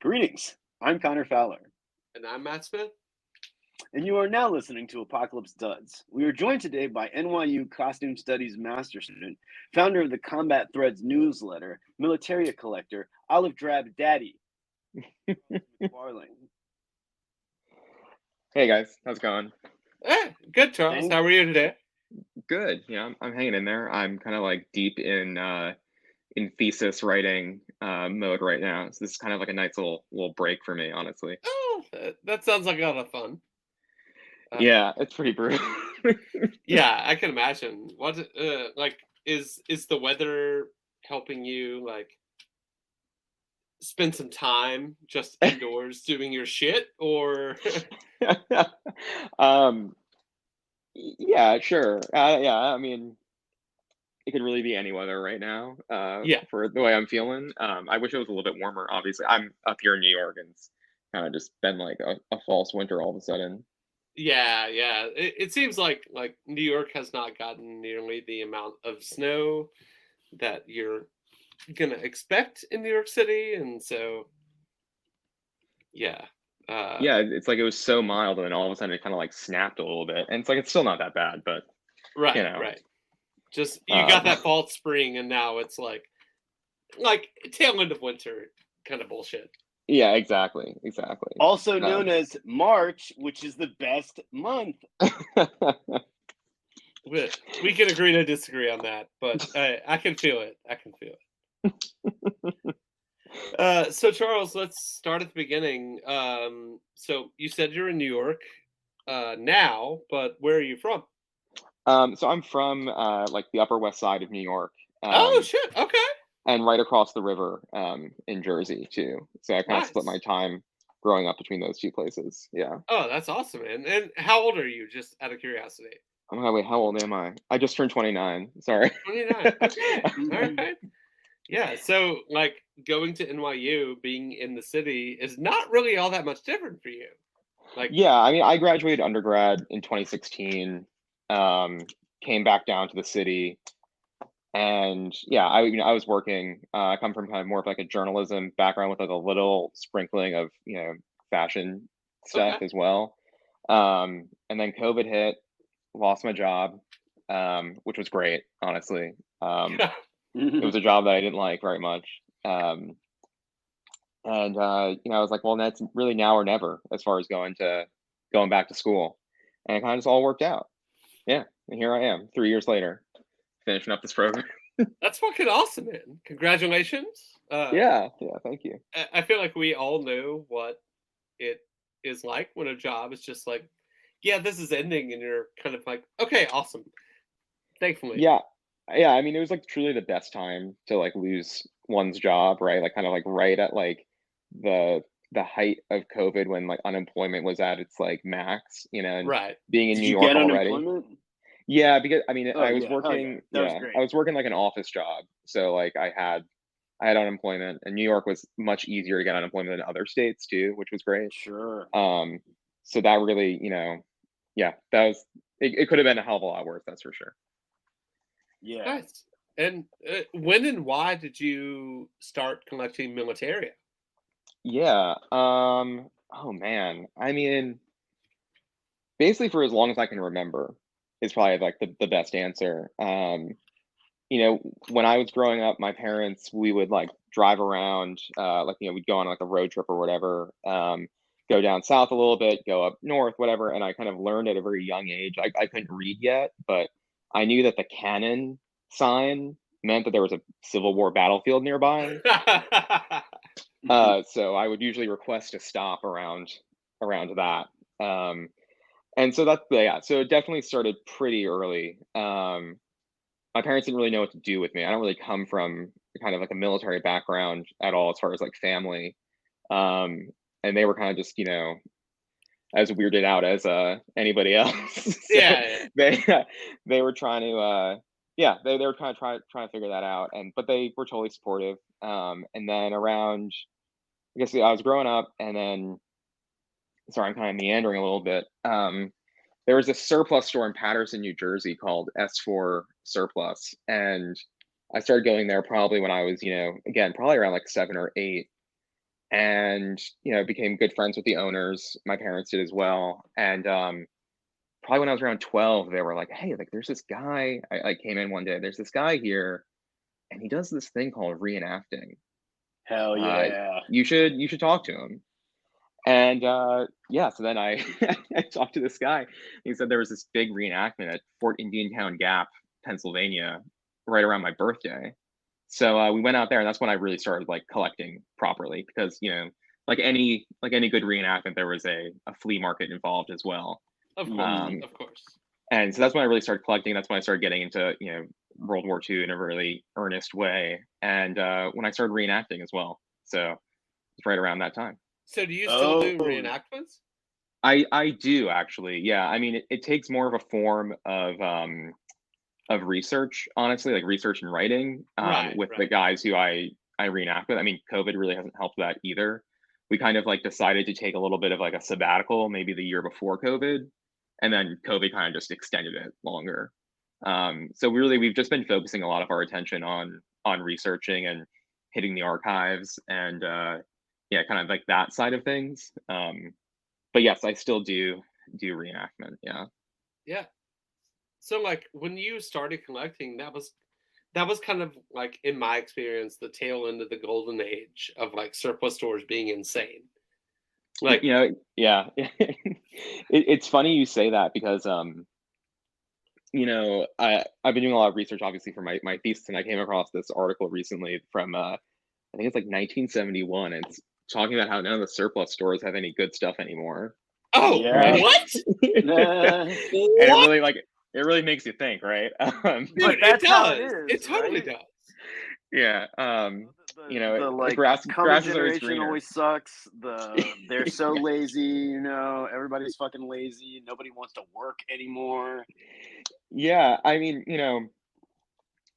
Greetings. I'm Connor Fowler, And I'm Matt Smith. and you are now listening to Apocalypse Duds. We are joined today by NYU Costume Studies master student, founder of the Combat Threads newsletter, militaria collector, Olive Drab Daddy, McFarlane. Hey guys, how's it going? Good, Charles. Thank- How are you today? Good. I'm hanging in there. I'm kind of like deep in thesis writing mode right now. So this is kind of like a nice little break for me, honestly. Oh, that sounds like a lot of fun. Yeah, it's pretty brutal. Yeah, I can imagine. What, is the weather helping you spend some time just indoors doing your shit, or? um, yeah, sure. Yeah, I mean, it could really be any weather right now. Yeah. For the way I'm feeling. I wish it was a little bit warmer. Obviously, I'm up here in New York, and it's kind of just been like a false winter all of a sudden. Yeah. It seems like New York has not gotten nearly the amount of snow that you're gonna expect in New York City, and so yeah. Yeah, it's like it was so mild, and then all of a sudden it kind of like snapped a little bit, and it's like it's still not that bad, but you know, Right. Just you got um, that false spring, and now it's like tail end of winter kind of bullshit. yeah, exactly. Also Uh, known as March, which is the best month. We can agree to disagree on that, but I can feel it. I can feel it. So Charles, let's start at the beginning. So you said you're in New York now, but where are you from? so I'm from like the Upper West Side of New York, Oh shit! Okay, and right across the river in Jersey too. So I kind of split my nice. time growing up between those two places. Yeah. Oh, that's awesome, man. And how old are you? Just out of curiosity. Oh my God, wait, how old am I? I just turned 29. Sorry. 29. Okay. All Mhm. right. Yeah, so going to NYU, being in the city is not really all that much different for you. Like, Yeah, I mean, I graduated undergrad in 2016. Um, Came back down to the city, and yeah, I was working. I come from kind of more of like a journalism background with like a little sprinkling of fashion stuff okay. as well. And then COVID hit, lost my job, which was great, honestly. It was a job that I didn't like very much. Um, and I was like, well, that's really now or never as far as going back to school, and it kind of just all worked out. Yeah, and here I am, 3 years later, finishing up this program. That's fucking awesome, man. Congratulations. Yeah, thank you. I feel like we all know what it is like when a job is just like, yeah, this is ending, and you're kind of like, okay, awesome. Thankfully. Yeah, yeah. I mean, it was like truly the best time to like lose one's job, right? Like kind of like right at like the the height of COVID when like unemployment was at its like max, and Right. being in Did New you York get already. unemployment? Yeah, because I mean, Oh I was yeah, oh yeah, working. that was Yeah, I great. was working like an office job, so like I had unemployment, and New York was much easier to get unemployment than other states too, which was great. Sure. Um, so that really, yeah, that was it could have been a hell of a lot worse, that's for sure. Yeah. Nice. And when and why did you start collecting militaria? Yeah. Oh man. I mean, basically for as long as I can remember is probably like the best answer. When I was growing up, my parents, we would like drive around, like, we'd go on like a road trip or whatever, go down south a little bit, go up north, whatever. And I kind of learned at a very young age. I couldn't read yet, but I knew that the cannon sign meant that there was a Civil War battlefield nearby. So I would usually request a stop around that. And so that's yeah. So it definitely started pretty early. My parents didn't really know what to do with me. I don't really come from kind of like a military background at all, as far as like family. And they were kind of just as weirded out as anybody else. So Yeah. they they were trying to yeah, they were kind of trying to figure that out, but they were totally supportive. And then around, I guess, I was growing up, and then, sorry, I'm kind of meandering a little bit. There was a surplus store in Paterson, New Jersey called S4 Surplus, and I started going there probably when I was, again, probably around like 7 or 8. and became good friends with the owners. My parents did as well. And probably when I was around 12, they were like, hey, like there's this guy. I came in one day, there's this guy here, and he does this thing called reenacting. Hell yeah. You should talk to him. And yeah, so then I I talked to this guy. He said there was this big reenactment at Fort Indiantown Gap, Pennsylvania, right around my birthday. So we went out there, and that's when I really started like collecting properly, because like any good reenactment, there was a flea market involved as well. Of course, of course. And so that's when I really started collecting. That's when I started getting into World War II in a really earnest way, and when I started reenacting as well. So it's right around that time. So do you still do reenactments? I do, actually. Yeah, I mean, it takes more of a form of research, honestly, like research and writing with the guys who I reenact with. I mean, COVID really hasn't helped that either. We kind of like decided to take a little bit of like a sabbatical, maybe the year before COVID, and then COVID kind of just extended it longer. So we've just been focusing a lot of our attention on researching and hitting the archives, and yeah, kind of like that side of things. But yes, I still do reenactment. Yeah. Yeah. So like when you started collecting, that was kind of like, in my experience, the tail end of the golden age of like surplus stores being insane. Like, yeah. It's funny you say that, because I've been doing a lot of research, obviously, for my thesis, and I came across this article recently from I think it's like 1971. And it's talking about how none of the surplus stores have any good stuff anymore. Oh, yeah. What? And it really makes you think, right? Dude, it does. It totally does. Yeah. The grass generation always sucks. They're so lazy. Everybody's fucking lazy. Nobody wants to work anymore. Yeah, I mean,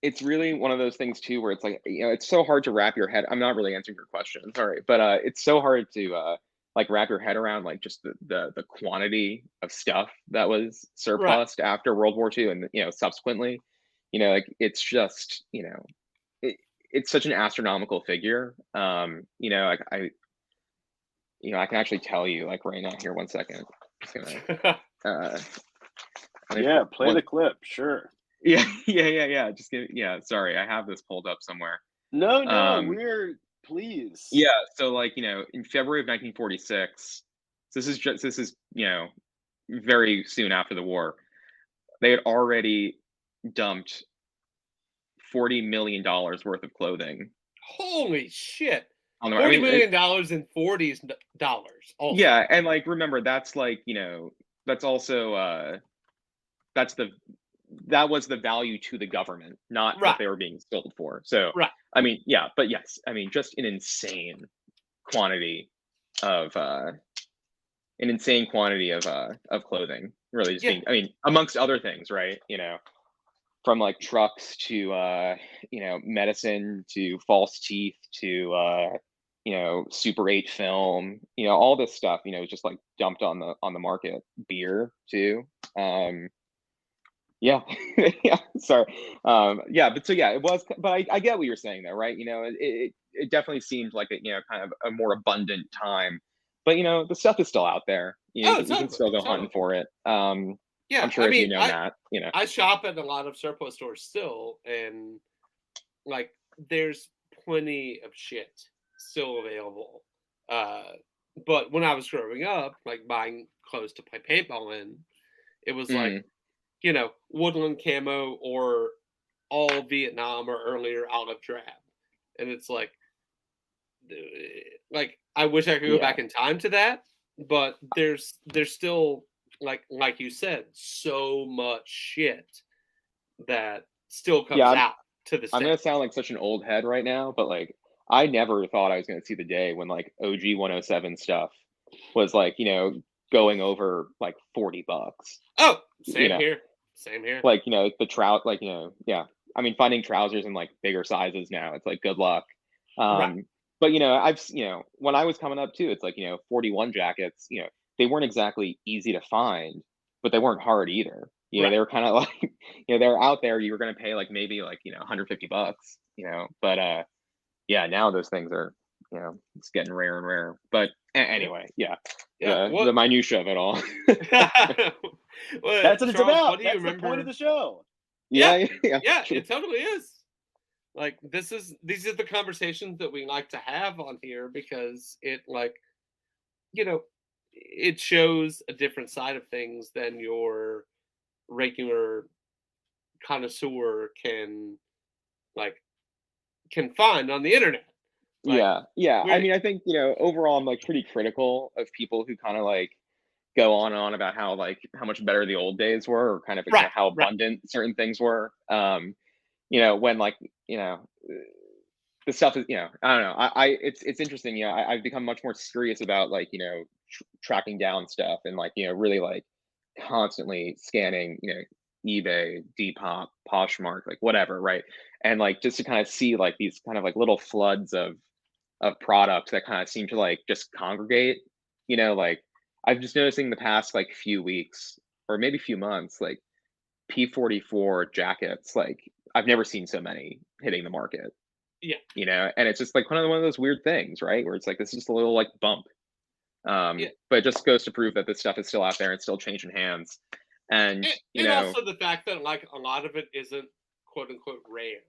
it's really one of those things too, where it's like, it's so hard to wrap your head. I'm not really answering your question, sorry, but it's so hard to like wrap your head around like just the quantity of stuff that was surplus after World War II, and subsequently, like it's just it's such an astronomical figure. Like I can actually tell you like right now. Here, 1 second. Just gonna, yeah, play the clip, sure. Yeah. Just give. Yeah, sorry, I have this pulled up somewhere. No, we're please. Yeah, so like in February of 1946, this is very soon after the war, they had already dumped $40 million worth of clothing. Holy shit! $40 million in $40s. Also. Yeah, and like remember, that's like that's also that was the value to the government, not what they were being sold for. So I mean, yeah, but yes, I mean, just an insane quantity of clothing, really just being, I mean, amongst other things, right? From like trucks to medicine to false teeth to Super 8 film, all this stuff, just like dumped on the market. Beer too. Yeah. Yeah, sorry. Yeah, but so yeah, it was, but I get what you're saying though, right? It definitely seemed like a kind of a more abundant time, but the stuff is still out there. You can still go hunting for it. Yeah, I'm sure Matt. I shop at a lot of surplus stores still, and like there's plenty of shit still available. But when I was growing up, like buying clothes to play paintball in, it was like woodland camo or all Vietnam or earlier olive drab, and it's like I wish I could go back in time to that, but there's still like you said, so much shit that still comes out to the. I'm gonna sound like such an old head right now, but like I never thought I was gonna see the day when like OG 107 stuff was like going over like $40. Oh, same here. Like the trout, like yeah. I mean, finding trousers in like bigger sizes now, it's like good luck. But I've when I was coming up too, it's like 41 jackets. They weren't exactly easy to find, but they weren't hard either. They were kind of like they're out there. You were gonna pay like maybe like $150. But yeah, now those things are it's getting rare and rare. But anyway, Yeah. the minutia of it all. That's what it's Charles, about. What do you That's remember? the point of the show. Yeah, it totally is. Like these are the conversations that we like to have on here because it it shows a different side of things than your regular connoisseur can find on the internet. Yeah. I mean, I think, overall I'm like pretty critical of people who kind of like go on and on about how much better the old days were, or kind of how abundant certain things were. When the stuff is, I don't know. It's interesting. I've become much more serious about tracking down stuff and really constantly scanning, eBay, Depop, Poshmark, whatever, right? And just to kind of see these kind of little floods of products that kind of seem to just congregate, I'm just noticing the past few weeks or maybe few months, P44 jackets, I've never seen so many hitting the market. Yeah. And it's just one of those weird things, right? Where it's this is just a little bump. But it just goes to prove that this stuff is still out there and still changing hands. And also the fact that a lot of it isn't quote unquote rare.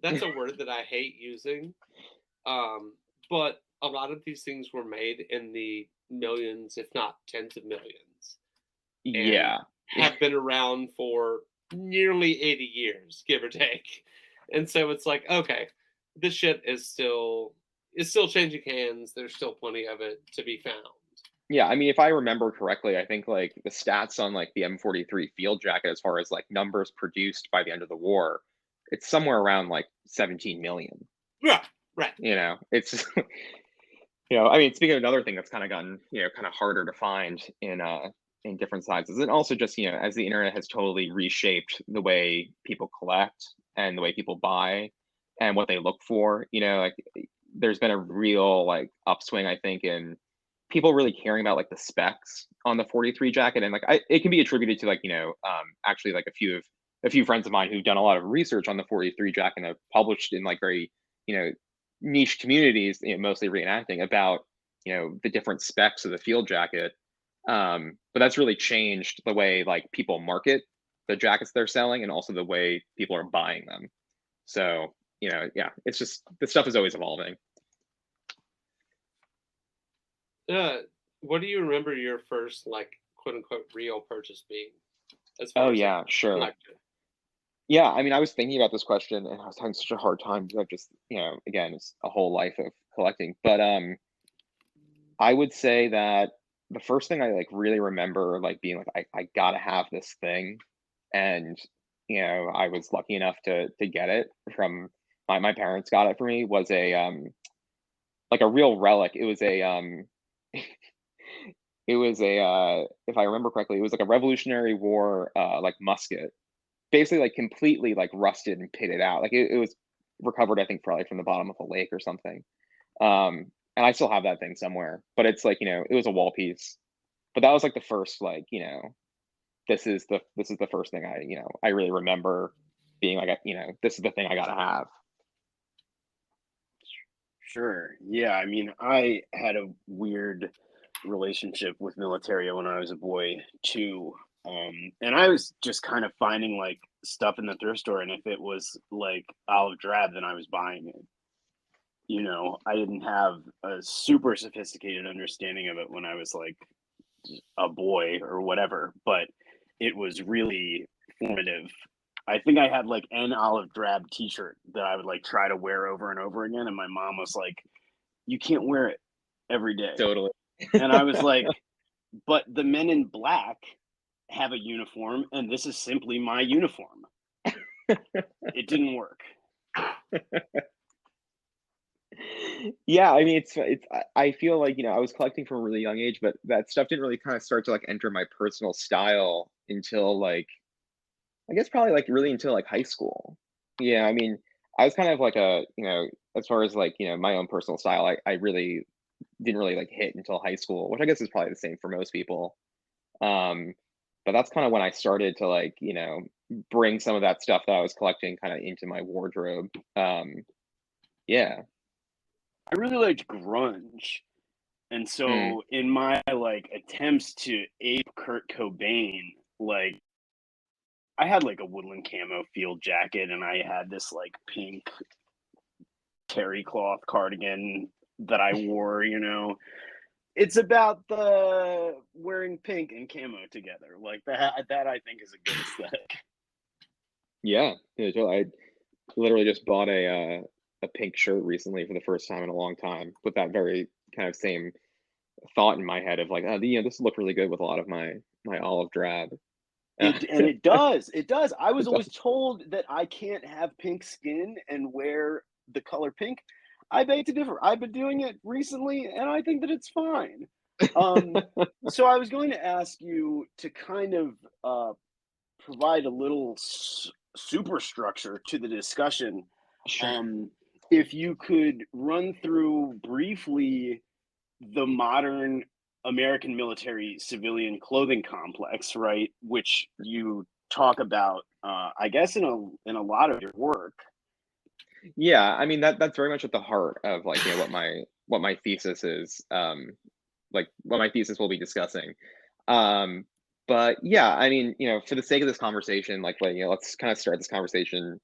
That's a word that I hate using. But a lot of these things were made in the millions, if not tens of millions. And have been around for nearly 80 years, give or take. And so it's okay, this shit is still changing hands. There's still plenty of it to be found. Yeah, I mean, if I remember correctly, I think the stats on the M43 Field Jacket, as far as numbers produced by the end of the war, it's somewhere around 17 million. Yeah, right. It's I mean, speaking of another thing that's kind of gotten kind of harder to find in different sizes, and also just as the internet has totally reshaped the way people collect and the way people buy and what they look for, there's been a real upswing, I think, in people really caring about the specs on the 43 jacket. And it can be attributed to actually a few friends of mine who've done a lot of research on the 43 jacket and have published in very niche communities, mostly reenacting, about the different specs of the field jacket. But that's really changed the way people market the jackets they're selling, and also the way people are buying them. So it's just, the stuff is always evolving. What do you remember your first quote unquote real purchase being? Sure. Collector? Yeah, I mean, I was thinking about this question and I was having such a hard time because I've just, again, it's a whole life of collecting. But I would say that the first thing I really remember being I gotta have this thing, and I was lucky enough to get it from my parents. Got it for me, was a real relic. It was a it was a if I remember correctly, it was a Revolutionary War musket, basically completely rusted and pitted out. It was recovered, I think, probably from the bottom of a lake or something. And I still have that thing somewhere, but it's it was a wall piece. But that was the first this is the first thing I really remember being this is the thing I gotta have. Sure. Yeah, I mean, I had a weird relationship with militaria when I was a boy too. And I was just kind of finding stuff in the thrift store, and if it was olive drab, then I was buying it. I didn't have a super sophisticated understanding of it when I was a boy or whatever, but it was really formative. I think I had an olive drab t-shirt that I would try to wear over and over again, and my mom was like, you can't wear it every day. Totally. And I was like, but the men in black have a uniform, and this is simply my uniform. It didn't work. Yeah, I mean, it's I feel I was collecting from a really young age, but that stuff didn't really kind of start to enter my personal style until I guess probably really until high school. Yeah, I mean, I was kind of a as far as my own personal style, I really didn't really hit until high school, which I guess is probably the same for most people. But that's kind of when I started to bring some of that stuff that I was collecting kind of into my wardrobe. Yeah. I really liked grunge. And Mm. so in my like attempts to ape Kurt Cobain, like I had like a woodland camo field jacket and I had this like pink terry cloth cardigan that I wore, you know. It's about the wearing pink and camo together. Like that I think is a good aesthetic. Yeah, yeah. So I literally just bought a pink shirt recently for the first time in a long time with that very kind of same thought in my head of like, oh, this would look really good with a lot of my olive drab. It does. It does. I was It always does. told that I can't have pink skin and wear the color pink. I beg to differ. I've been doing it recently, and I think that it's fine. So I was going to ask you to kind of provide a little superstructure to the discussion. Sure. Um, if you could run through briefly the modern American military civilian clothing complex, right? Which you talk about, I guess, in a lot of your work. Yeah, I mean that's very much at the heart of like what my thesis is, like what my thesis will be discussing. Um, but yeah, I mean, for the sake of this conversation, let's kind of start this conversation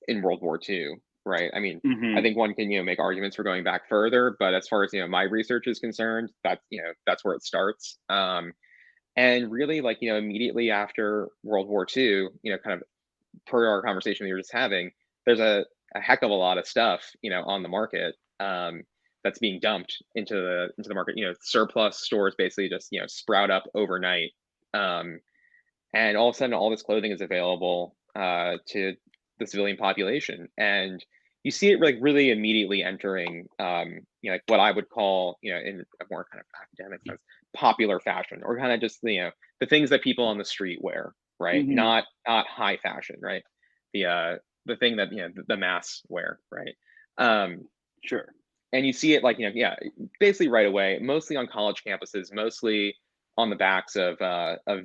in World War II, right? I mean, I Mm-hmm. think one can make arguments for going back further, but as far as my research is concerned, that's where it starts. And really, like immediately after World War II, kind of per our conversation we were just having, there's a heck of a lot of stuff, on the market, that's being dumped into the market. Surplus stores basically just sprout up overnight, um, and all of a sudden, all this clothing is available to the civilian population, and you see it like really immediately entering, like what I would call, in a more kind of academic sense, popular fashion, or kind of just the things that people on the street wear, right? Mm-hmm. Not high fashion, right? The thing that the mass wear, right? Um, Sure. and you see it like yeah, basically right away, mostly on college campuses, mostly on the backs of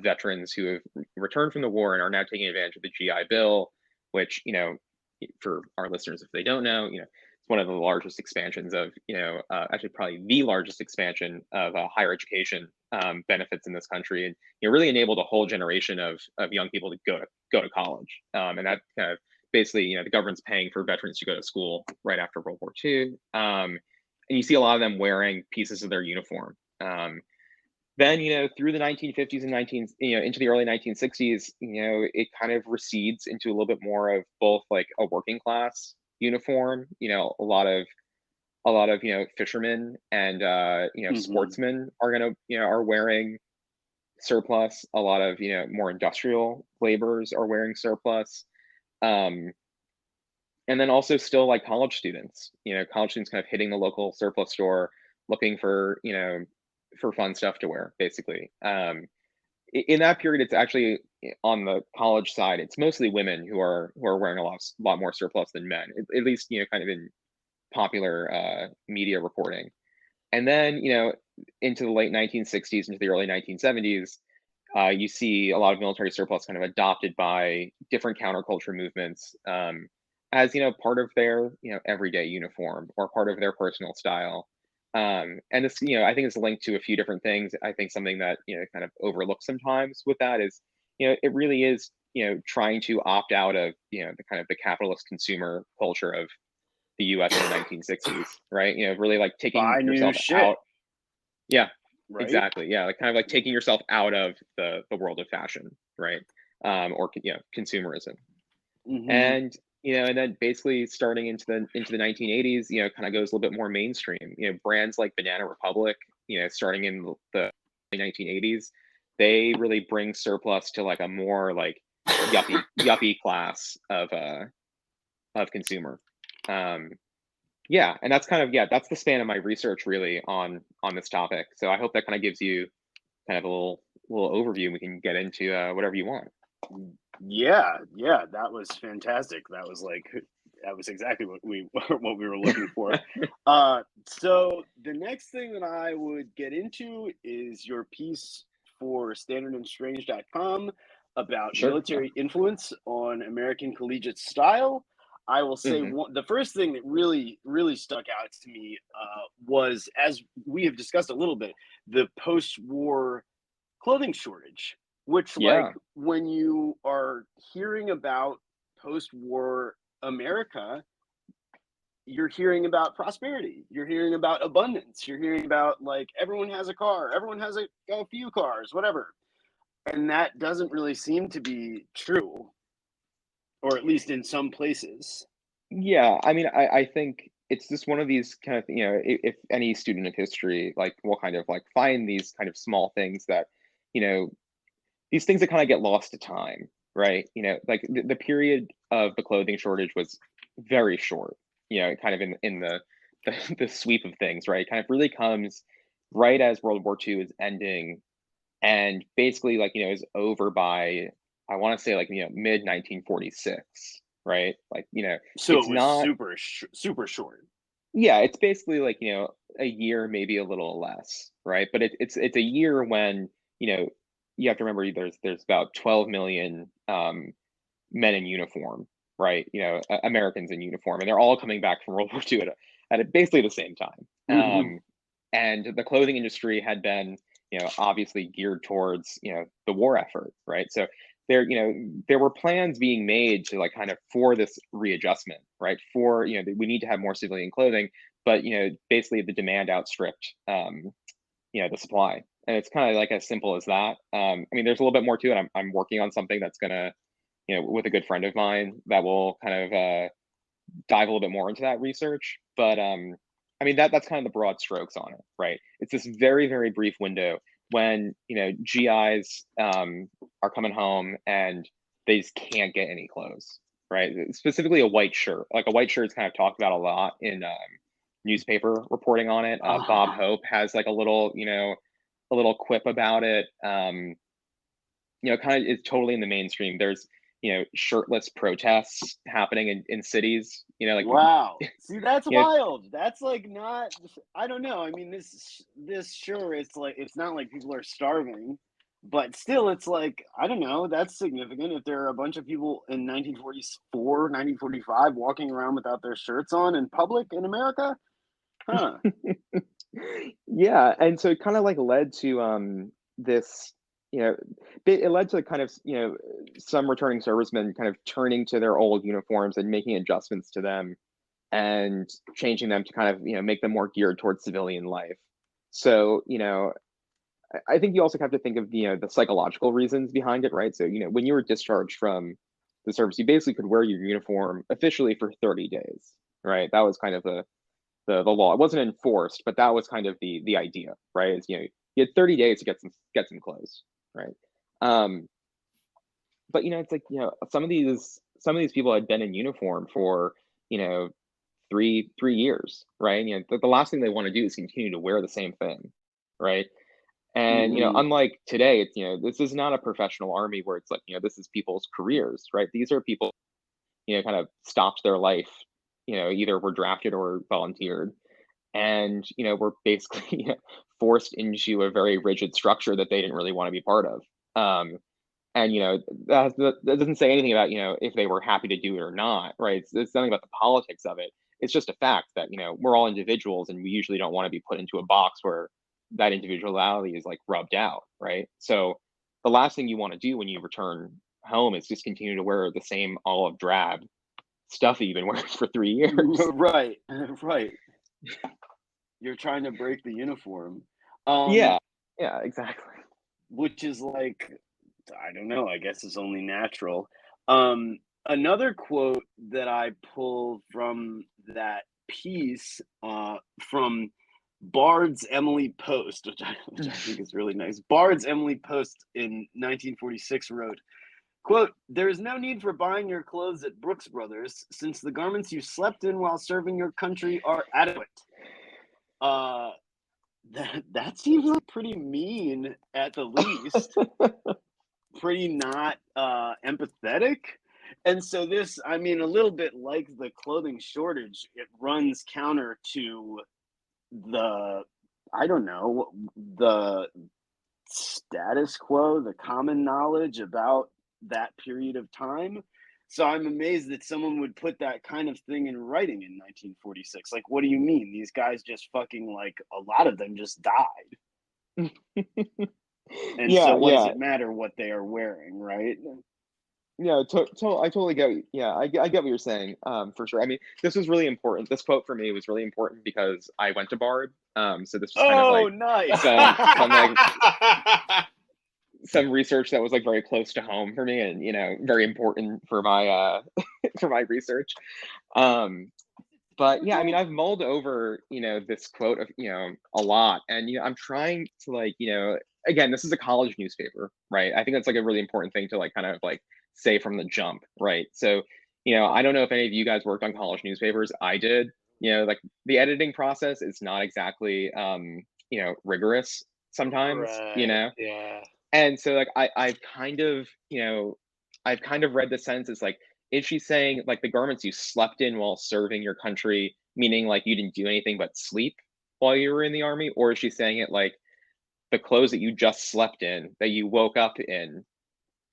veterans who have returned from the war and are now taking advantage of the GI Bill, which for our listeners, if they don't know, it's one of the largest expansions of actually probably the largest expansion of higher education benefits in this country, and really enabled a whole generation of young people to go to college, and that kind of basically, the government's paying for veterans to go to school right after World War II. And you see a lot of them wearing pieces of their uniform. Then, through the 1950s and into the early 1960s, it kind of recedes into a little bit more of both like a working class uniform. A lot of fishermen and Mm-hmm. sportsmen are wearing surplus. A lot of more industrial laborers are wearing surplus. Um, and then also still like college students kind of hitting the local surplus store looking for fun stuff to wear, basically. In that period, it's actually on the college side, it's mostly women who are wearing a lot more surplus than men, at least kind of in popular media reporting. And then into the late 1960s, into the early 1970s, you see a lot of military surplus kind of adopted by different counterculture movements, as part of their everyday uniform or part of their personal style. And this, I think it's linked to a few different things. I think something that kind of overlooked sometimes with that is, it really is trying to opt out of the kind of the capitalist consumer culture of the U.S. in the 1960s, right? Really like taking Buy new yourself shit, out. Yeah, right? exactly. Yeah, like kind of like taking yourself out of the world of fashion, right? Or consumerism. Mm-hmm. And and then basically starting into the 1980s, kind of goes a little bit more mainstream. Brands like Banana Republic, starting in the 1980s, they really bring surplus to like a more like yuppie class of consumer. Um, yeah, and that's kind of that's the span of my research really on this topic. So I hope that kind of gives you kind of a little overview. We can get into whatever you want. Yeah, yeah, that was fantastic. That was exactly what we what we were looking for. So the next thing that I would get into is your piece for standardandstrange.com about Sure. Yeah. military influence on American collegiate style. I will say Mhm. the first thing that really, really stuck out to me was, as we have discussed a little bit, the post-war clothing shortage, which, like, Yeah. when you are hearing about post-war America, you're hearing about prosperity, you're hearing about abundance, you're hearing about, like, everyone has a car, everyone has a few cars, whatever. And that doesn't really seem to be true, or at least in some places. Yeah, I mean, I think it's just one of these kind of, if any student of history, like, will kind of like find these kind of small things that, you know, these things that kind of get lost to time, right? Like the period of the clothing shortage was very short, kind of in the sweep of things, right? Kind of really comes right as World War II is ending, and basically, like, is over by, I want to say, like, mid 1946, right? Like, So it's it was not, super short. yeah, it's basically like, a year, maybe a little less, right? But it's a year when, you have to remember there's about 12 million men in uniform, right? Americans in uniform, and they're all coming back from World War II basically the same time. Hmm. And the clothing industry had been, obviously geared towards, the war effort, right? So there were plans being made to, like, kind of for this readjustment, right? For, we need to have more civilian clothing, but, basically the demand outstripped, the supply, and it's kind of like as simple as that. I mean, there's a little bit more to it. I'm working on something that's gonna, with a good friend of mine, that will kind of dive a little bit more into that research. But I mean, that's kind of the broad strokes on it, right? It's this very, very brief window when, GIs are coming home and they just can't get any clothes, right? Specifically a white shirt. Like, a white shirt is kind of talked about a lot in newspaper reporting on it. Bob Ah, Hope has like a little quip about it. Kind of is totally in the mainstream. There's, shirtless protests happening in cities, like, wow. See, that's you know, wild. That's like not. I don't know. I mean, this sure. It's like it's not like people are starving, but still, it's like I don't know. That's significant. If there are a bunch of people in 1944, 1945 walking around without their shirts on in public in America, huh? yeah, and so it kind of like led to this, you know it led to kind of, some returning servicemen kind of turning to their old uniforms and making adjustments to them and changing them to kind of, make them more geared towards civilian life. So, I think you also have to think of, the psychological reasons behind it, right? So, when you were discharged from the service, you basically could wear your uniform officially for 30 days, right? That was kind of the law. It wasn't enforced, but that was kind of the idea, right? Is, you had 30 days to get some clothes, right? Um, but, it's like, some of these people had been in uniform for, you know 3 years, right? The last thing they want to do is continue to wear the same thing, right? And, Hmm. unlike today, it's, this is not a professional army where it's like, this is people's careers, right? These are people, kind of stopped their life, either were drafted or volunteered, and, were basically forced into a very rigid structure that they didn't really want to be part of. And, that doesn't say anything about, if they were happy to do it or not, right? It's nothing about the politics of it. It's just a fact that, we're all individuals, and we usually don't want to be put into a box where that individuality is, like, rubbed out, right? So the last thing you want to do when you return home is just continue to wear the same olive drab stuff that you've been wearing for 3 years. Right, right. You're trying to break the uniform. Um, Yeah, yeah, exactly. which is like, I don't know, I guess it's only natural. Another quote that I pulled from that piece, from Bard's Emily Post, which I think is really nice. Bard's Emily Post in 1946 wrote, quote, "There is no need for buying your clothes at Brooks Brothers, since the garments you slept in while serving your country are adequate." Uh, that seems like pretty mean at the least, pretty not empathetic. And so this, I mean, a little bit like the clothing shortage, it runs counter to the, I don't know, the status quo, the common knowledge about that period of time. So I'm amazed that someone would put that kind of thing in writing in 1946. Like, what do you mean? These guys just fucking, like, a lot of them just died. And so what does it matter what they are wearing, right? Yeah, I totally get. I get what you're saying. For sure. I mean, this was really important. This quote for me was really important because I went to Bard. So this was kind of like nice. some research that was like very close to home for me, and very important for my for my research. But yeah, I mean, I've mulled over this quote of a lot, and I'm trying to like again, this is a college newspaper, right? I think that's like a really important thing to like kind of like say from the jump, right? So I don't know if any of you guys worked on college newspapers. I did. Like the editing process is not exactly rigorous sometimes. Yeah. And so like I've kind of read the sense as like, is she saying like the garments you slept in while serving your country, meaning like you didn't do anything but sleep while you were in the army? Or is she saying it like the clothes that you just slept in, that you woke up in,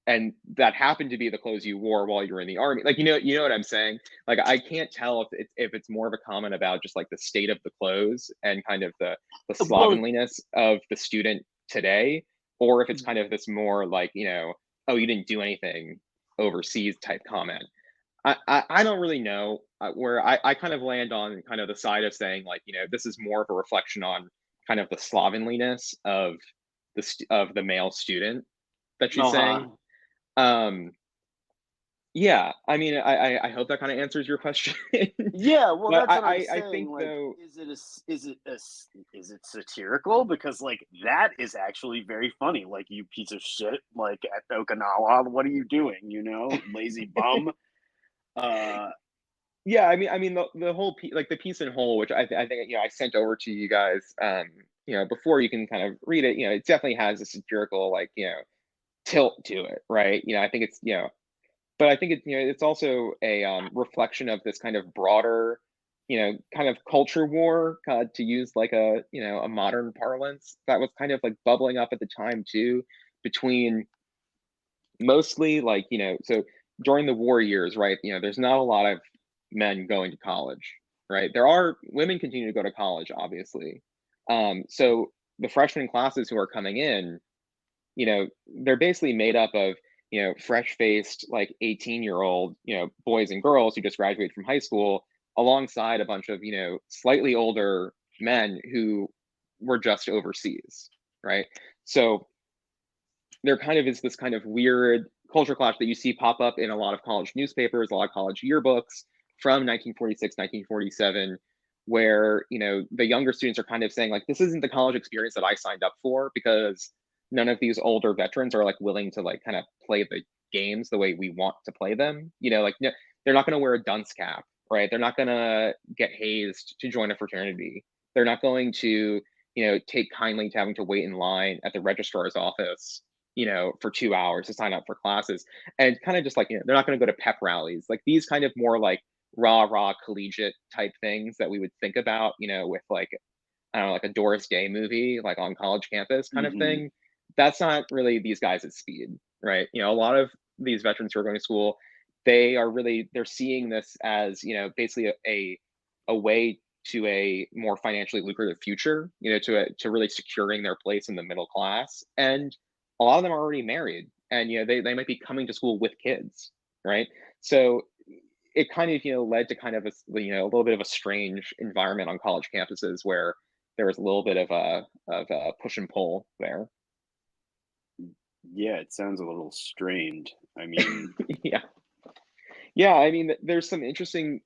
and that happened to be the clothes you wore while you were in the army? Like, you know what I'm saying? Like, I can't tell if it's more of a comment about just like the state of the clothes and kind of the slovenliness of the student today, or if it's kind of this more like, oh, you didn't do anything overseas type comment. I don't really know where I kind of land on kind of the side of saying like, this is more of a reflection on kind of the slovenliness of the male student that she's saying. Yeah, I mean, I hope that kind of answers your question. Yeah, well, but that's what I'm saying. I think like, though, is it satirical? Because like that is actually very funny. Like, you piece of shit, like at Okinawa, what are you doing? Lazy bum. Yeah, I mean the whole like the piece in whole, which I think I sent over to you guys, before you can kind of read it. It definitely has a satirical like tilt to it, right? I think it's but I think it's also a reflection of this kind of broader kind of culture war, to use like a a modern parlance, that was kind of like bubbling up at the time too, between mostly like so during the war years, right? There's not a lot of men going to college, right? There are women continue to go to college, obviously. So the freshman classes who are coming in, they're basically made up of fresh-faced like 18-year-old boys and girls who just graduated from high school, alongside a bunch of slightly older men who were just overseas, right? So there kind of is this kind of weird culture clash that you see pop up in a lot of college newspapers, a lot of college yearbooks from 1946, 1947, where the younger students are kind of saying like, this isn't the college experience that I signed up for, because none of these older veterans are like willing to like kind of play the games the way we want to play them. Like, no, they're not going to wear a dunce cap, right? They're not going to get hazed to join a fraternity. They're not going to take kindly to having to wait in line at the registrar's office for 2 hours to sign up for classes. And kind of just like they're not going to go to pep rallies, like these kind of more like rah collegiate type things that we would think about with like, I don't know, like a Doris Day movie like on college campus kind of thing. That's not really these guys at speed, right? A lot of these veterans who are going to school, they're seeing this as basically a way to a more financially lucrative future, to really securing their place in the middle class. And a lot of them are already married, and they might be coming to school with kids, right? So it kind of led to kind of a little bit of a strange environment on college campuses, where there was a little bit of a push and pull there. Yeah, it sounds a little strained. I mean, yeah. I mean, there's some interesting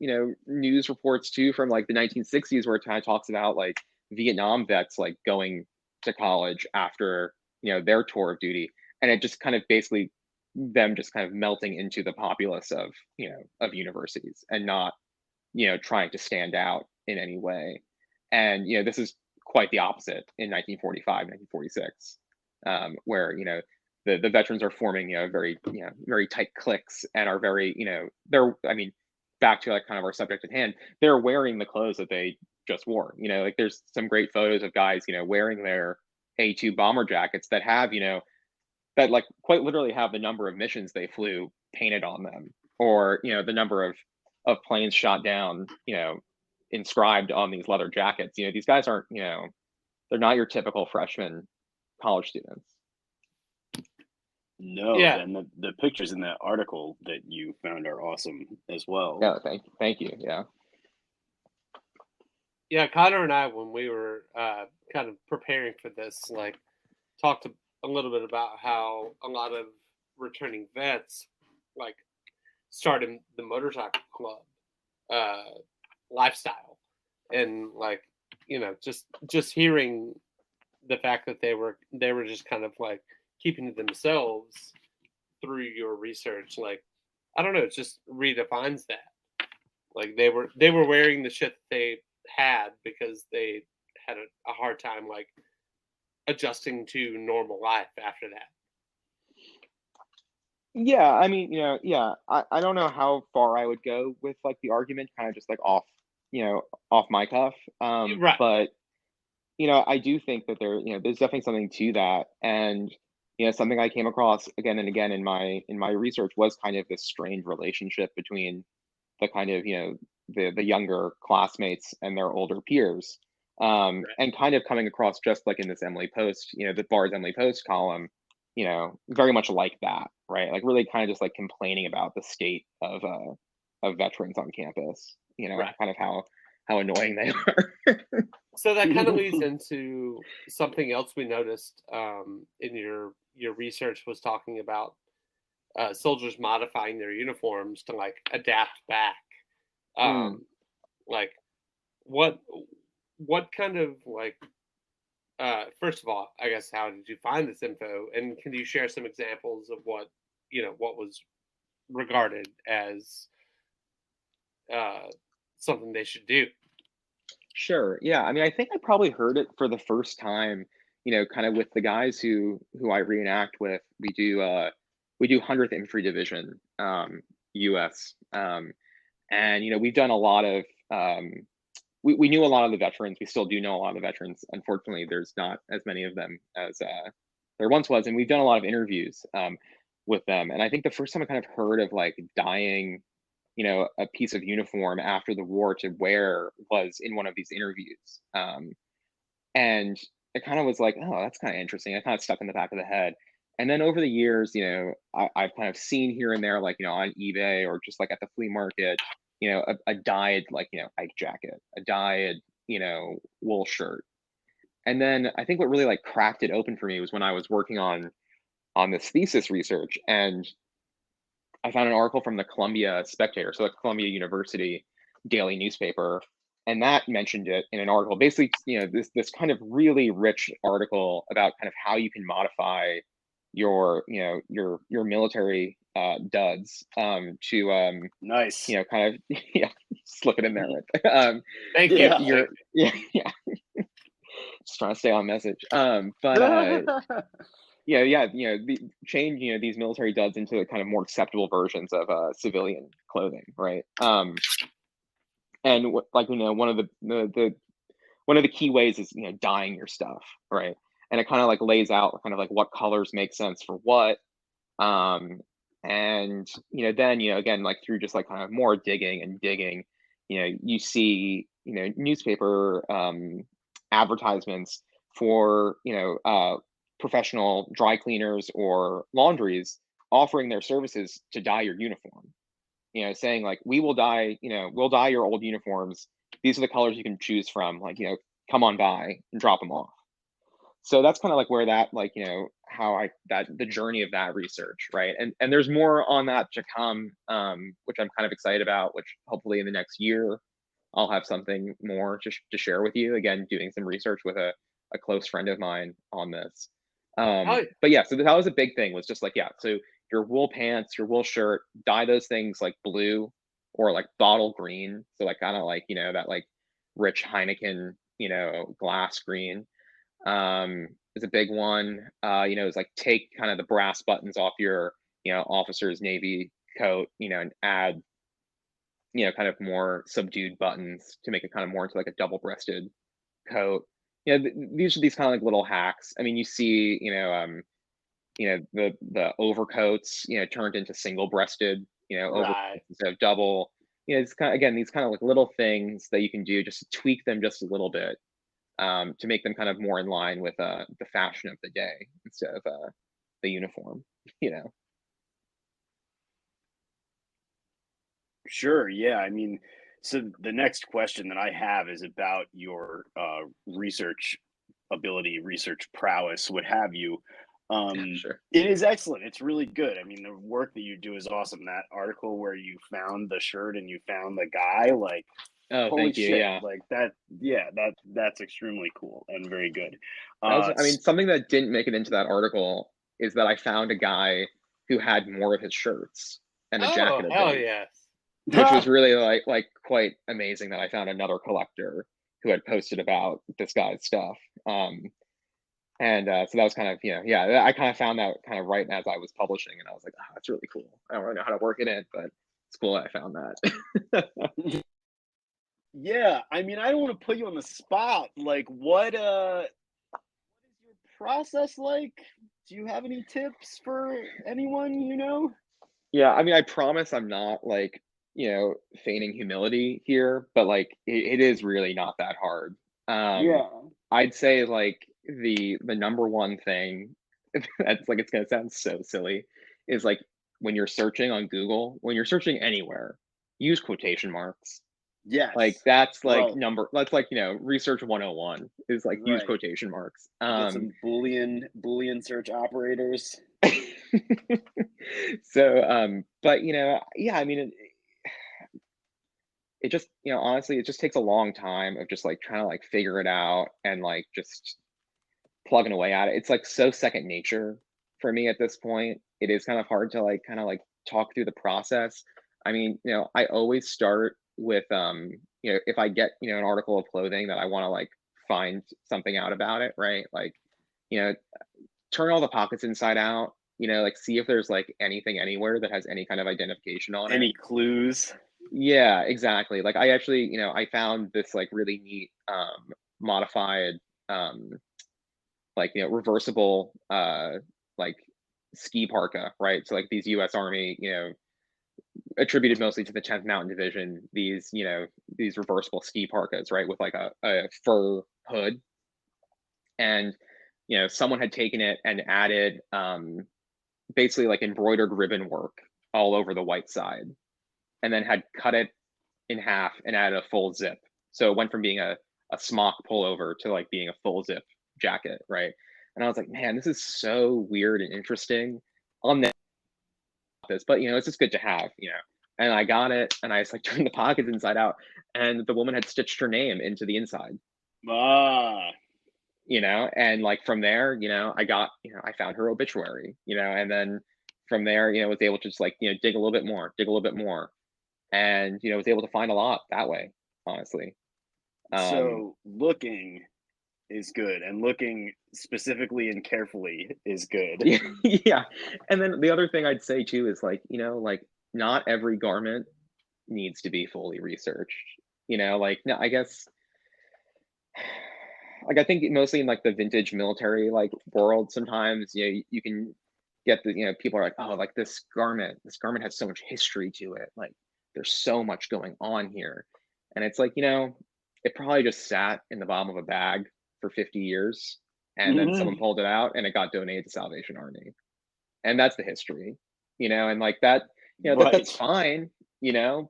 news reports too from like the 1960s, where it kind of talks about like Vietnam vets like going to college after their tour of duty, and it just kind of basically them just kind of melting into the populace of of universities, and not trying to stand out in any way. And this is quite the opposite in 1945, 1946, where the veterans are forming very tight cliques, and are very they're, I mean, back to like kind of our subject at hand, they're wearing the clothes that they just wore. Like there's some great photos of guys wearing their A2 bomber jackets that have that like quite literally have the number of missions they flew painted on them. or the number of planes shot down, inscribed on these leather jackets. These guys aren't, they're not your typical freshman college students. No, Yeah. and the pictures in that article that you found are awesome as well. Yeah, thank you. Yeah, Connor and I, when we were kind of preparing for this, like, talked a little bit about how a lot of returning vets, like, started the motorcycle club lifestyle, and like, just hearing the fact that they were just kind of like keeping to themselves through your research, like, I don't know, it just redefines that. Like, they were wearing the shit that they had because they had a hard time like adjusting to normal life after that. Yeah, I mean, I don't know how far I would go with like the argument, kind of just like off my cuff. Right. But I do think that there's definitely something to that, and something I came across again and again in my research was kind of this strained relationship between the kind of the younger classmates and their older peers, Right. and kind of coming across just like in this Emily Post, the Bar's Emily Post column, very much like that, right? Like really kind of just like complaining about the state of veterans on campus, Right. kind of how annoying they are. So that kind of leads into something else we noticed in your research, was talking about soldiers modifying their uniforms to like adapt back. Like, what kind of like, first of all, I guess, how did you find this info, and can you share some examples of what was regarded as something they should do? Sure. Yeah. I mean, I think I probably heard it for the first time, kind of with the guys who I reenact with. We do 100th Infantry Division, U.S. And we've done a lot of we knew a lot of the veterans. We still do know a lot of the veterans. Unfortunately, there's not as many of them as there once was, and we've done a lot of interviews with them. And I think the first time I kind of heard of like dyeing a piece of uniform after the war to wear was in one of these interviews. And it kind of was like, oh, that's kind of interesting. I kind of stuck in the back of the head. And then over the years, I've kind of seen here and there, like, on eBay or just like at the flea market, a dyed, like, Ike jacket, a dyed, wool shirt. And then I think what really like cracked it open for me was when I was working on this thesis research, and I found an article from the Columbia Spectator, so the Columbia University daily newspaper, and that mentioned it in an article. Basically, this kind of really rich article about kind of how you can modify your military duds to Nice. kind of yeah, slip it in there. Thank you. Yeah. Just trying to stay on message. But change these military duds into kind of more acceptable versions of civilian clothing, right? And one of the key ways is dyeing your stuff, right? And it kind of like lays out kind of like what colors make sense for what, and then again, like through just like kind of more digging, you see newspaper advertisements for professional dry cleaners or laundries offering their services to dye your uniform, saying like, we'll dye your old uniforms. These are the colors you can choose from, like, come on by and drop them off. So that's kind of like where that, like, how the journey of that research, right? And there's more on that to come, which I'm kind of excited about, which hopefully in the next year I'll have something more to share with you. Again, doing some research with a close friend of mine on this. But yeah, so that was a big thing, was just like, yeah, so your wool pants, your wool shirt, dye those things like blue or like bottle green. So like kind of like, that like rich Heineken, glass green is a big one. It's like take kind of the brass buttons off your, officer's navy coat, and add, kind of more subdued buttons to make it kind of more into like a double-breasted coat. These are these kind of like little hacks. I mean, you see, the overcoats, turned into single-breasted over Right. instead of double. It's kind of, again, these kind of like little things that you can do just to tweak them just a little bit, to make them kind of more in line with the fashion of the day instead of the uniform. Sure. Yeah. I mean, so the next question that I have is about your research ability, research prowess, what have you. Sure. It is excellent. It's really good. I mean, the work that you do is awesome. That article where you found the shirt and you found the guy, like, Oh, holy thank you. shit! Yeah. Like that. Yeah, that's extremely cool and very good. That was, I S- mean, something that didn't make it into that article is that I found a guy who had more of his shirts and a Oh, jacket of hell them, yes. which was really like quite amazing that I found another collector who had posted about this guy's stuff. And so that was kind of, yeah, I kind of found that kind of right as I was publishing, and I was like, oh, that's really cool. I don't really know how to work it in, but it's cool that I found that. yeah. I mean, I don't want to put you on the spot. Like, what is your process like? Do you have any tips for anyone you know? Yeah, I mean, I promise I'm not like, feigning humility here, but like it is really not that hard. Um, Yeah. I'd say like the number one thing that's like, it's gonna sound so silly, is like when you're searching on Google, when you're searching anywhere, use quotation marks. Like Yes. Well, that's like, research 101 is like use right. quotation marks. Get some Boolean search operators. So, but yeah, I mean, it just, honestly, it just takes a long time of just like trying to like figure it out and like just plugging away at it. It's like so second nature for me at this point. It is kind of hard to like kind of like talk through the process. I mean, I always start with if I get, an article of clothing that I want to like find something out about it, right? Like, you know, turn all the pockets inside out, like see if there's like anything anywhere that has any kind of identification on it. Any clues? Yeah, exactly. Like I actually, I found this like really neat modified um like, reversible like ski parka, right? So like these US Army, attributed mostly to the 10th Mountain Division, these reversible ski parkas, right, with like a fur hood. And someone had taken it and added basically like embroidered ribbon work all over the white side, and then had cut it in half and added a full zip. So it went from being a smock pullover to like being a full zip jacket, right? And I was like, man, this is so weird and interesting on this, but it's just good to have. And I got it, and I just like turned the pockets inside out, and the woman had stitched her name into the inside. Ah. And like from there, I found her obituary, and then from there, was able to just like, dig a little bit more, and was able to find a lot that way, honestly. So looking is good, and looking specifically and carefully is good. Yeah. And then the other thing I'd say too is like, like not every garment needs to be fully researched. Like, no, I guess like I think mostly in like the vintage military like world, sometimes you can get the people are like, oh, like this garment has so much history to it, like there's so much going on here. And it's like, it probably just sat in the bottom of a bag for 50 years, and then someone pulled it out and it got donated to Salvation Army, and that's the history. And like that, that's Right. fine,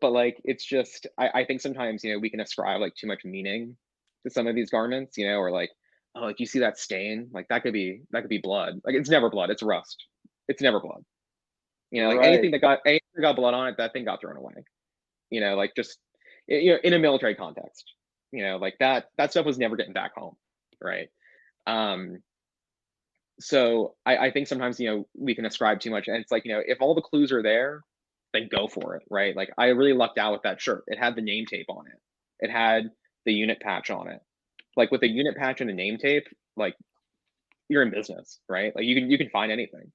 but like it's just, I think sometimes we can ascribe like too much meaning to some of these garments, or like, oh, like you see that stain, like that could be blood. Like it's never blood, it's rust. It's never blood. Like Right. anything that got blood on it, that thing got thrown away. Like just in a military context, like that stuff was never getting back home, right? um so I think sometimes we can ascribe too much, and it's like, if all the clues are there, then go for it, right? Like I really lucked out with that shirt. It had the name tape on it. It had the unit patch on it. Like with a unit patch and a name tape, like you're in business, right? Like you can find anything.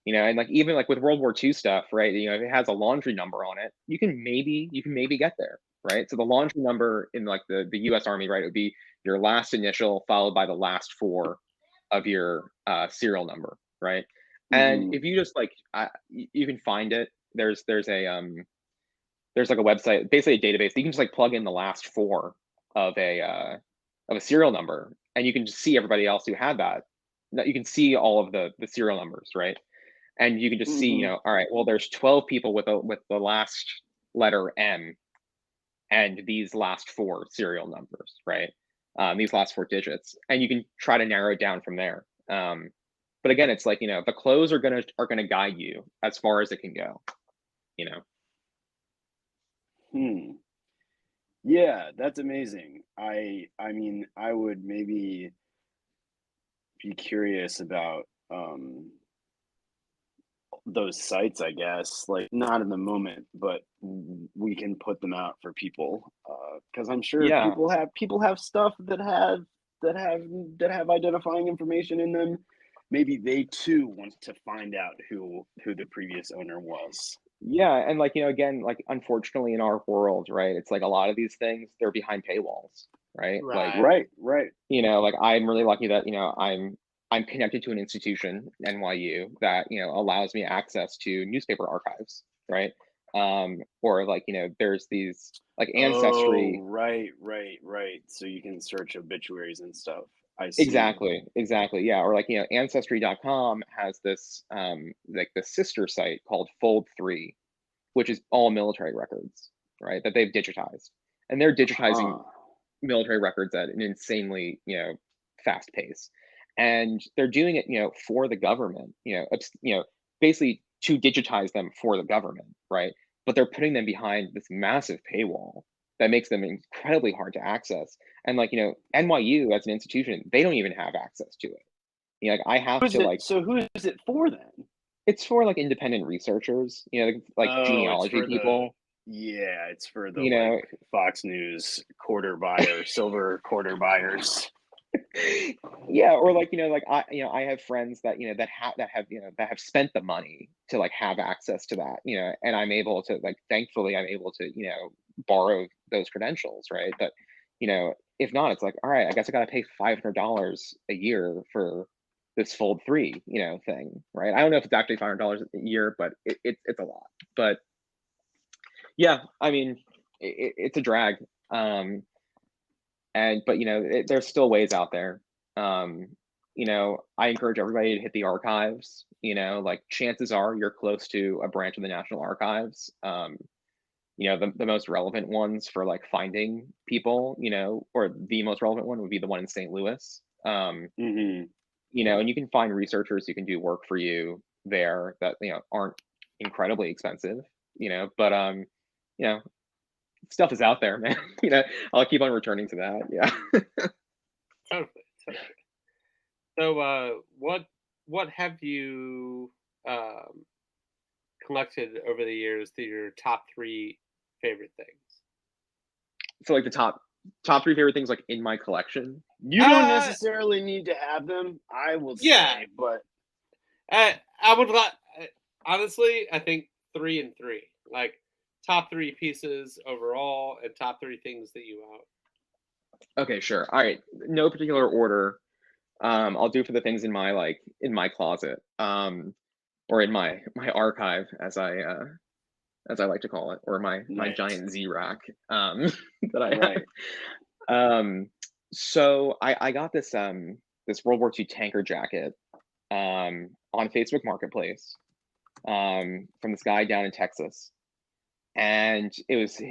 And like even like with World War II stuff, right? If it has a laundry number on it, you can maybe get there, right? So the laundry number in like the US Army, right, it would be your last initial followed by the last four of your serial number, right? And Mhm. if you just like, you can find it there's like a website, basically a database that you can just like plug in the last four of a serial number, and you can just see everybody else who had that. You can see all of the serial numbers, right? And you can just see, you know, all right, well, there's 12 people with the last letter M and these last four serial numbers, right? These last four digits, and you can try to narrow it down from there. But again, it's like, you know, the clothes are gonna guide you as far as it can go, you know. Yeah, that's amazing. I mean, I would maybe be curious about those sites, I guess. Like, not in the moment, but we can put them out for people, because I'm sure Yeah. people have stuff that have identifying information in them. Maybe they too want to find out who the previous owner was. Yeah, and like, you know, again, like unfortunately in our world, right, it's like a lot of these things, they're behind paywalls, right? Like, Right. you know, like I'm really lucky that, you know, I'm connected to an institution, NYU, that, you know, allows me access to newspaper archives, right? Or like, you know, there's these like Ancestry. Oh, right. So you can search obituaries and stuff. I see. Exactly. Yeah. Or like, you know, ancestry.com has this like the sister site called Fold3, which is all military records, right? That they've digitized. And they're digitizing military records at an insanely, you know, fast pace. And they're doing it, you know, for the government, you know, basically to digitize them for the government, right? But they're putting them behind this massive paywall that makes them incredibly hard to access. And like, you know, NYU as an institution, they don't even have access to it. You know, like I have to like. So who is it for then? It's for like independent researchers, you know, like genealogy people. Yeah, it's for the you know, like Fox News quarter buyer, silver quarter buyers. Yeah, or like, you know, like I have friends that, you know, that have spent the money to like have access to that, you know, and I'm able to like, thankfully I'm able to, you know, borrow those credentials, right? But, you know, if not, it's like, all right, I guess I got to pay $500 a year for this Fold3, you know, thing, right? I don't know if it's actually $500 a year, but it's a lot. But yeah, I mean, it's a drag. But you know, there's still ways out there. You know, I encourage everybody to hit the archives. You know, like chances are you're close to a branch of the National Archives. You know, the most relevant ones for like finding people, you know, or the most relevant one would be the one in St. Louis. You know, and you can find researchers who can do work for you there that, you know, aren't incredibly expensive, you know, but you know, stuff is out there, man. You know, I'll keep on returning to that. Yeah. Totally. So, what have you collected over the years that are your top three favorite things? So like the top three favorite things like in my collection. You don't necessarily need to have them, I will say, but I would honestly, I think 3 and 3, like top 3 pieces overall and top 3 things that you own. Okay, sure. All right, no particular order. I'll do for the things in my closet, or in my archive, as I like to call it, or my giant Z rack that I have. So I got this this World War II tanker jacket on Facebook Marketplace from this guy down in Texas, and it was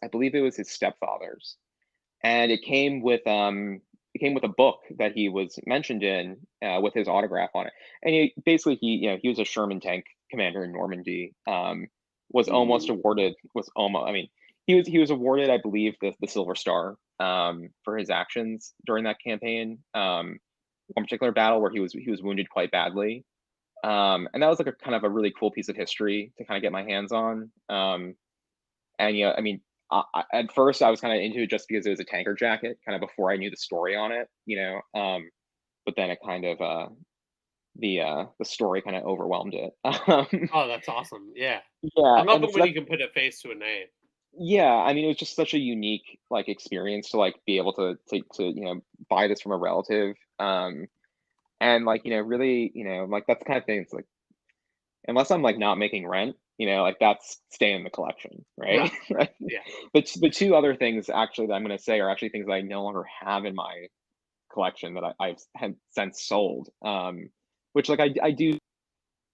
I believe it was his stepfather's, and it came with a book that he was mentioned in with his autograph on it. And he was a Sherman tank commander in Normandy. Was almost awarded. He was awarded, I believe, the Silver Star for his actions during that campaign. One particular battle where he was wounded quite badly, and that was like a kind of a really cool piece of history to kind of get my hands on. And yeah, I mean, at first I was kind of into it just because it was a tanker jacket, kind of before I knew the story on it, you know. But then it kind of the story kind of overwhelmed it. Oh, that's awesome! Yeah, I love it when you can put a face to a name. Yeah, I mean, it was just such a unique like experience to like be able to you know, buy this from a relative, and like, you know, really, you know, like that's the kind of thing. It's like, unless I'm like not making rent, like that's staying in the collection, right? Right. Yeah. But the two other things actually that I'm going to say are actually things that I no longer have in my collection that I've had since sold, which like I do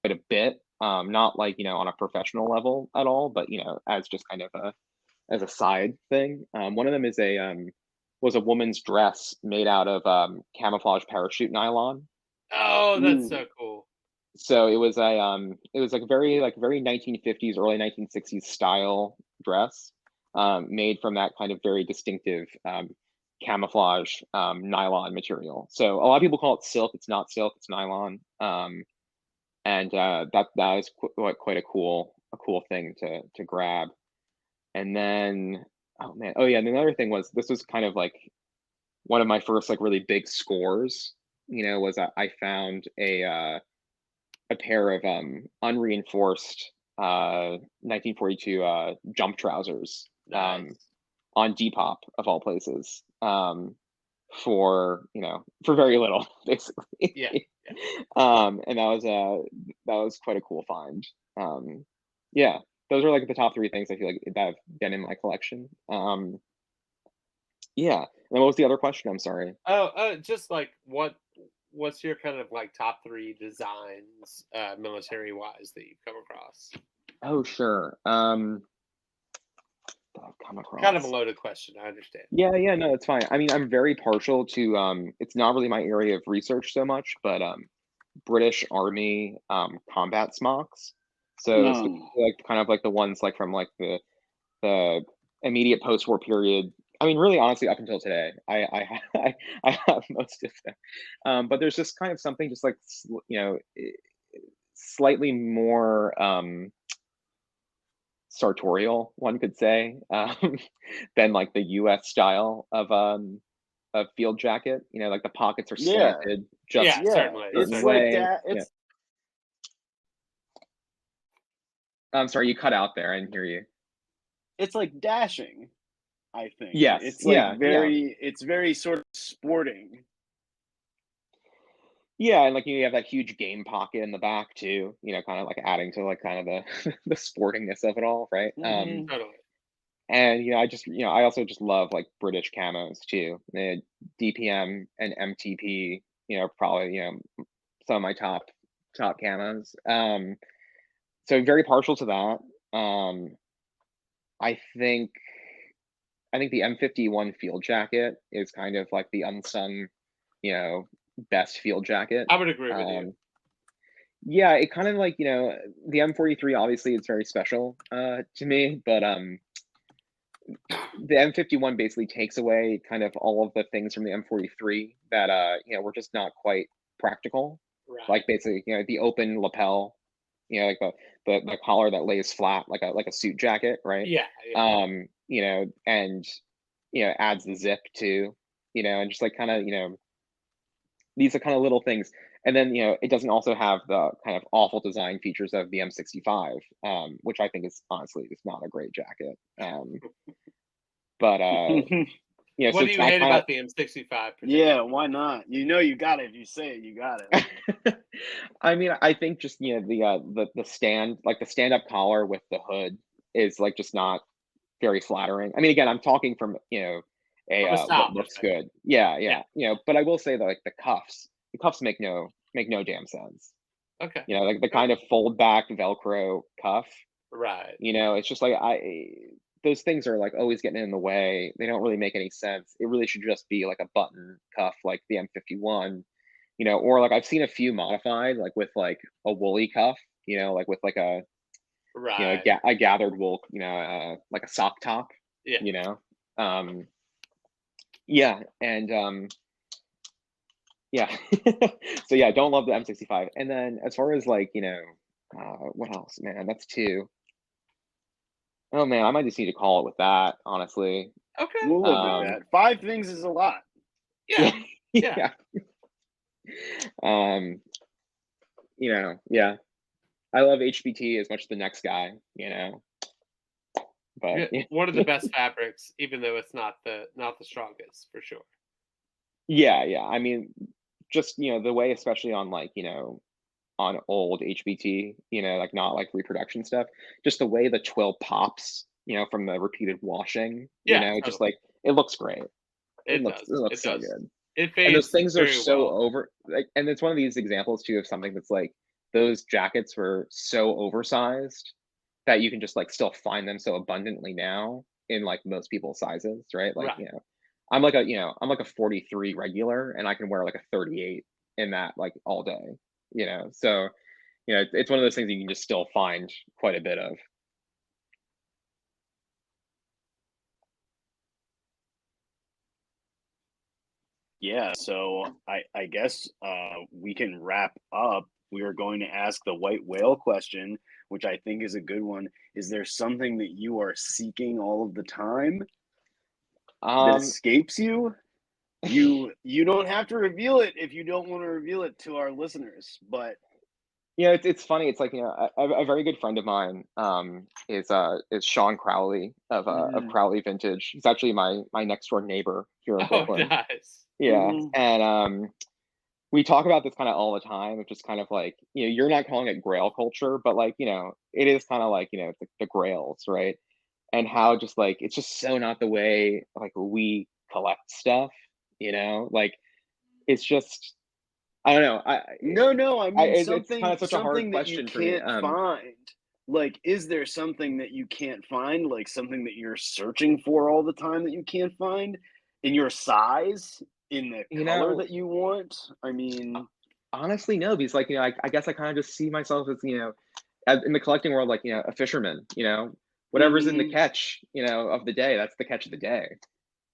quite a bit, not like on a professional level at all, but as just kind of as a side thing. One of them is was a woman's dress made out of camouflage parachute nylon. Oh, that's so cool. So it was like a very 1950s, early 1960s style dress, made from that kind of very distinctive camouflage nylon material. So a lot of people call it silk. It's not silk. It's nylon. And that is quite a cool thing to grab. And then oh yeah, and another thing was, this was kind of like one of my first like really big scores. Was I found a pair of unreinforced 1942 jump trousers Nice. on Depop of all places, for very little, basically. Yeah. And that was quite a cool find. Yeah, those are like the top three things I feel like that have been in my collection. Yeah. And what was the other question? I'm sorry. Just like what's your kind of like top three designs, military wise, that you've come across? Oh, sure. That I've come across. Kind of a loaded question, I understand. Yeah, no, it's fine. I mean, I'm very partial to it's not really my area of research so much, but British Army combat smocks. So like kind of like the ones like from like the immediate post-war period. I mean, really, honestly, up until today, I have most of them. But there's just kind of something just like slightly more sartorial, one could say, than like the U.S. style of field jacket. Like the pockets are slanted. Certainly. It's like that. It's. I'm sorry, you cut out there. I didn't hear you. It's like dashing, I think. Yes. It's like it's very sort of sporting. Yeah, and like you have that huge game pocket in the back too, kind of like adding to like kind of the the sportingness of it all, right? Totally. And I also just love like British camos too. The DPM and MTP, probably some of my top camos. So very partial to that. I think the M51 Field Jacket is kind of like the unsung, best field jacket. I would agree with you. Yeah, it kind of like, the M43 obviously is very special to me, but the M51 basically takes away kind of all of the things from the M43 that were just not quite practical. Right. Like basically, the open lapel, like the collar that lays flat like a suit jacket, right? Yeah. And adds the zip too, and just like kind of these are kind of little things. And then it doesn't also have the kind of awful design features of the M65, which I think is honestly just not a great jacket. But what do you hate about the M65? Yeah, why not? You got it. If you say it, you got it. I mean, I think just the stand-up collar with the hood is like just not very flattering. I mean, again, I'm talking from what looks good. Yeah. But I will say that like the cuffs make no damn sense. Okay. Like the kind of fold back Velcro cuff. Right. It's just like those things are like always getting in the way. They don't really make any sense. It really should just be like a button cuff like the M51, or like I've seen a few modified like with like a woolly cuff, like with like a a gathered wool, like a sock top. Yeah. Yeah, and yeah. So yeah, I don't love the M65. And then as far as like, what else? Man, that's two. Oh man, I might just need to call it with that, honestly. Okay. We'll live with that. 5 things is a lot. Yeah. Yeah. Yeah. I love HBT as much as the next guy, But one of the best fabrics, even though it's not the strongest, for sure. Yeah. I mean, just the way, especially on like on old HBT, like not like reproduction stuff, just the way the twill pops, from the repeated washing, Yeah, just totally. like it looks great. It looks It so does. good. It And those fades things are very so well. over, like, and it's one of these examples too of something that's like those jackets were so oversized that you can just like still find them so abundantly now in like most people's sizes, right? Like, Right. I'm like a 43 regular and I can wear like a 38 in that like all day, So, it's one of those things you can just still find quite a bit of. Yeah, so I guess we can wrap up. We are going to ask the white whale question, which I think is a good one. Is there something that you are seeking all of the time that escapes you? You don't have to reveal it if you don't want to reveal it to our listeners, but it's funny. It's like, a very good friend of mine is Sean Crowley of Crowley Vintage. He's actually my next door neighbor here in Brooklyn. Nice. Yeah. And we talk about this kind of all the time, which is kind of like, you're not calling it Grail culture, but like, it is kind of like, it's like the Grails, right? And how just like it's just so not the way like we collect stuff, like it's just, I don't know. no, I mean it's kind of such a hard something that you question for me. can't find. Like, is there something that you can't find? Like something that you're searching for all the time that you can't find in your size, in the color that you want? I mean, honestly, no, because like, I guess I kind of just see myself as, in the collecting world, like, a fisherman, whatever's in the catch, of the day, that's the catch of the day.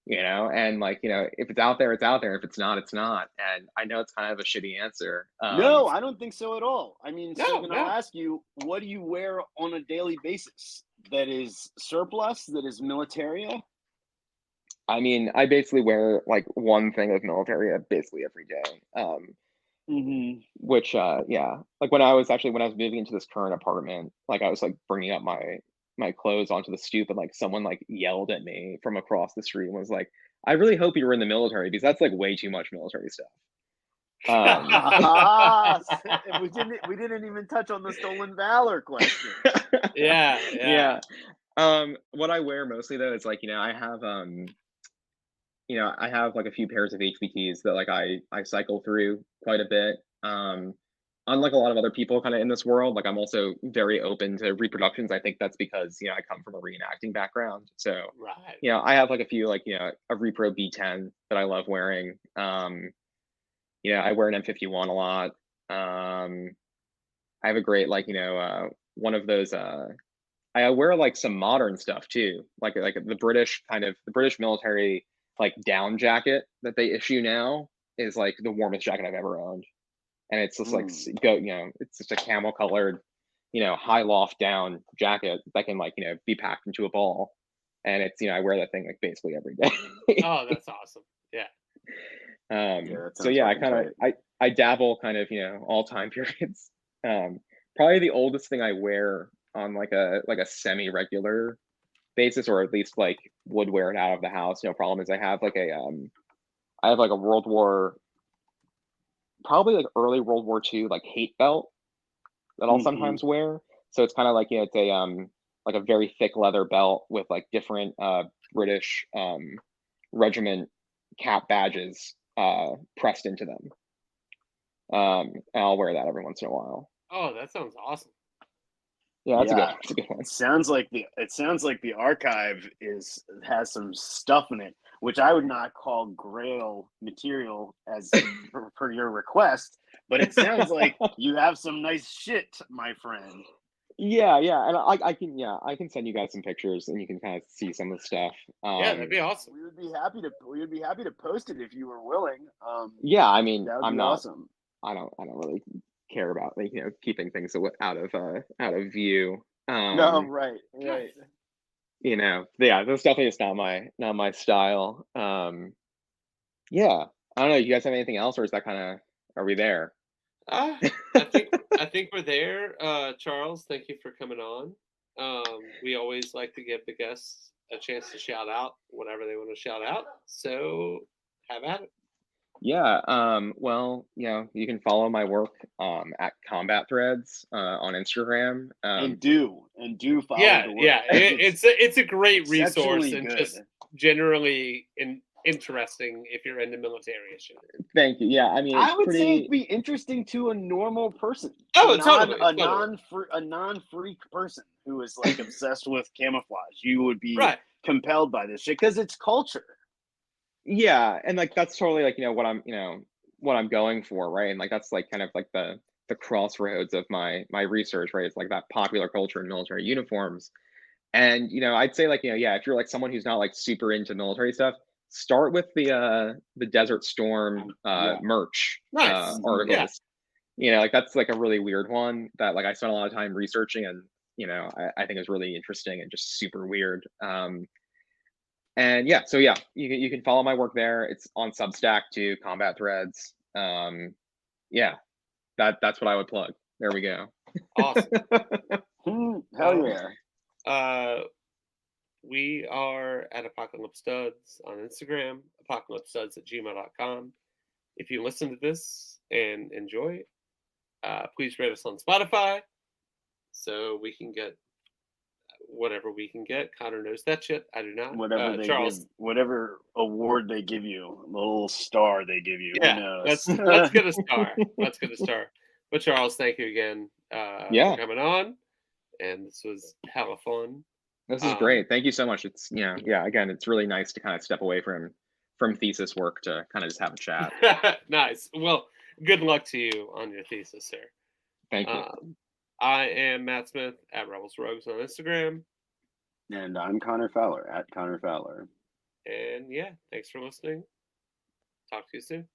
And like, if it's out there, it's out there. If it's not, it's not. And I know it's kind of a shitty answer. No, I don't think so at all. I mean, so then No. I'll ask you, what do you wear on a daily basis that is surplus, that is militaria? I mean, I basically wear like one thing of militaria basically every day. Which, yeah, like when I was moving into this current apartment, like I was like bringing up my clothes onto the stoop and like someone like yelled at me from across the street and was like, I really hope you were in the military because that's like way too much military stuff. We didn't even touch on the stolen valor question. Yeah. What I wear mostly though is like, I have like a few pairs of HBTs that like I cycle through quite a bit. Unlike a lot of other people kind of in this world, like I'm also very open to reproductions. I think that's because, I come from a reenacting background. So, right. I have like a few, like, a repro B10 that I love wearing. I wear an M51 a lot. I have a great, like, one of those, I wear like some modern stuff too. Like the British military, like down jacket that they issue now is like the warmest jacket I've ever owned. And it's just like it's just a camel colored, high loft down jacket that can like, be packed into a ball. And it's, I wear that thing like basically every day. Oh, that's awesome. Yeah. So yeah, I dabble kind of, all time periods. Probably the oldest thing I wear on like a semi-regular basis, or at least like would wear it out of the house, no problem, is I have like a World War, probably like early World War II like hate belt that I'll sometimes wear. So it's kind of like, it's a like a very thick leather belt with like different British regiment cap badges pressed into them. And I'll wear that every once in a while. Oh, that sounds awesome. Yeah, that's a good one. It sounds like the archive has some stuff in it, which I would not call Grail material as per your request, but it sounds like you have some nice shit, my friend. Yeah, and I can send you guys some pictures and you can kind of see some of the stuff. Yeah, that'd be awesome. We would be happy to post it if you were willing. Yeah, I mean, that would be awesome. I don't really care about like, keeping things out of view. No, right. Yeah, that's definitely just not my style. Yeah, I don't know. You guys have anything else, or is that kind of, are we there? I think we're there. Charles, thank you for coming on. We always like to give the guests a chance to shout out whatever they want to shout out. So have at it. Yeah. Well, you can follow my work at Combat Threads on Instagram. And do follow Yeah, the work. yeah. It's a great resource exceptionally and good. just generally interesting if you're into military issues. Thank you. Yeah, I mean, I it's would say pretty. it'd be interesting to a normal person. Oh, a totally. non-freak person who is like obsessed with camouflage. You would be Right. compelled by this shit because it's culture. Yeah, and like that's totally like what I'm going for, right? And like that's like kind of like the crossroads of my research, right? It's like that popular culture in military uniforms. And I'd say like yeah, if you're like someone who's not like super into military stuff, start with the Desert Storm Yeah. merch Nice. articles. Like that's like a really weird one that like I spent a lot of time researching, and I think is really interesting and just super weird. And yeah, so yeah, you can follow my work there. It's on Substack too, Combat Threads. Yeah, that's what I would plug. There we go. Awesome. Hell yeah. We are at Apocalypse Studs on Instagram, apocalypsestuds@gmail.com. If you listen to this and enjoy it, please rate us on Spotify so we can get whatever we can get. Connor knows that shit. I do not. Whatever they Charles, give, whatever award they give you, the little star they give you. yeah, Who knows? let's get a star. Let's get a star. But Charles, thank you again Yeah. for coming on, and this was hella fun. This is great. Thank you so much. It's yeah. Again, it's really nice to kind of step away from thesis work to kind of just have a chat. Nice. Well, good luck to you on your thesis, sir. Thank you. I am Matt Smith at Rebels Rogues on Instagram. And I'm Connor Fowler at Connor Fowler. And yeah, thanks for listening. Talk to you soon.